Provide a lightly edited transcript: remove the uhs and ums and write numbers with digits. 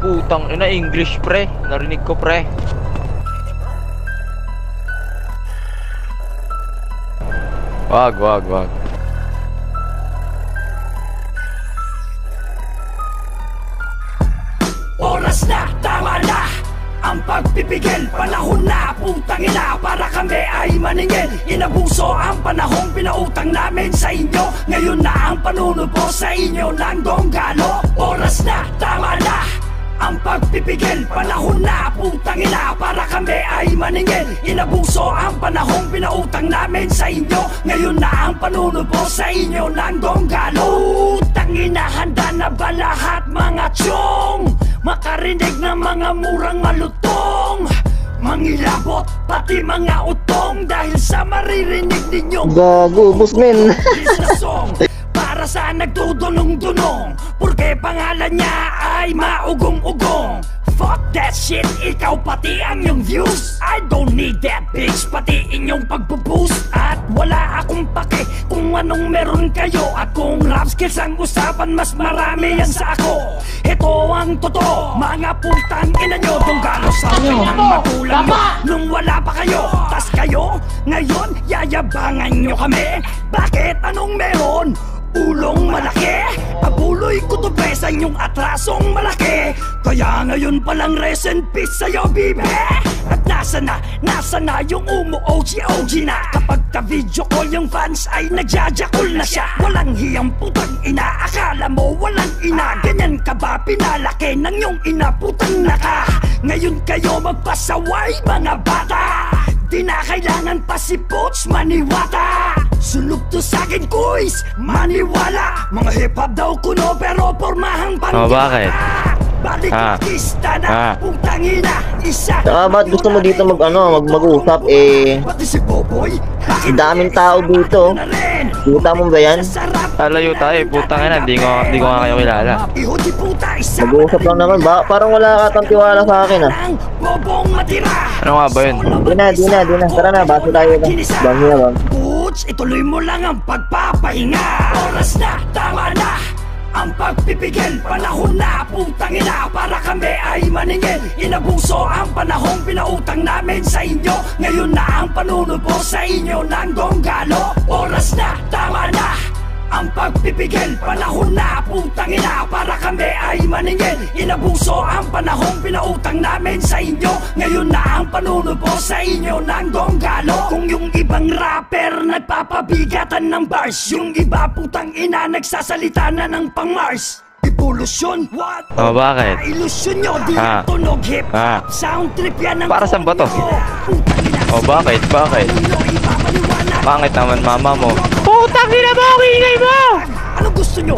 Putang ina, English pre. Narinig ko pre. Wag. Oras na, tama na ang pagpipigil, panahon na, putang ina, para kami ay maningil. Inabuso ang panahong pinautang namin sa inyo. Ngayon na ang panunubo sa inyo ng donggalo. Oras na, tama na ang pagpipigil, panahon na, putang ina, para kami ay maningil. Inabuso ang panahong pinautang namin sa inyo. Ngayon na ang panunubo sa inyo ng donggalo. Putang ina, handa na ba lahat mga tiyong makarinig ng mga murang malutong, mangilabot, pati mga utong, dahil sa maririnig ninyong gago, busmen. para sa nagdudunong-dunong, porque pangalan niya ay maugong-ugong. Fuck that shit, ikaw pati ang iyong views. I don't need that bitch, pati inyong pagpo-boost. At wala akong pake kung anong meron kayo. At kung rap skills ang usapan, mas marami yan sa ako. Ito ang totoo, mga putang ina nyo. Donggalo sa akin ang magulang nyo nung wala pa kayo. Tas kayo, ngayon, yayabangan nyo kami. Bakit? Anong meron? Ulong malaki, pabuloy ko to be sa inyong atrasong malaki. Kaya ngayon palang rest in peace sa'yo, bibe. At nasa na yung umu-OG na. Kapag ka-video call yung fans ay nagjajakol na siya. Walang hiyang putang ina, akala mo walang ina. Ganyan ka ba pinalaki ng yung ina, putang naka. Ngayon kayo magpasaway mga bata. Di na kailangan pa si Poch maniwata. Sunog to sa'kin kuys, maniwala. Mga hip-hop daw kuno pero pormahang pangyata. Bakit? Balik artista na, putang ina, isa. Saka ba't gusto mo dito mag-usap Pati si Boboy, daming tao dito. Kita mo ba yan? Lalayo tayo, putang ina, di ko nga kayo kilala. Mag-uusap lang naman ba? Parang wala ka tang tiwala sa akin ah. Ano nga ba yun? Di na. Tara na, base tayo na. Bangi na ba? Ituloy mo lang ang pagpapahinga. Oras na, tama na ang pagpipigil, panahon na, putang ina, para kami ay maningil. Inabuso ang panahong pinautang namin sa inyo. Ngayon na ang panunubo sa inyo ng donggalo. Oras na, tama na ang pagpipigil, panahon na, putang ina, para kami ay maningil. Inabuso ang panahong pinautang namin sa inyo. Ngayon na ang panunubo sa inyo ng donggalo. Kung yung ibang rapper nagpapabigatan ng bars, yung iba putang ina nagsasalita na ng pang-Mars. Evolution, what? Bakit? Ilusyon nyo, di ang tunog hip-hop. Sound trip yan ang para saan ba to? Bakit? Pangit naman mama mo. Putang ina mo, ingay mo! Ano gusto nyo?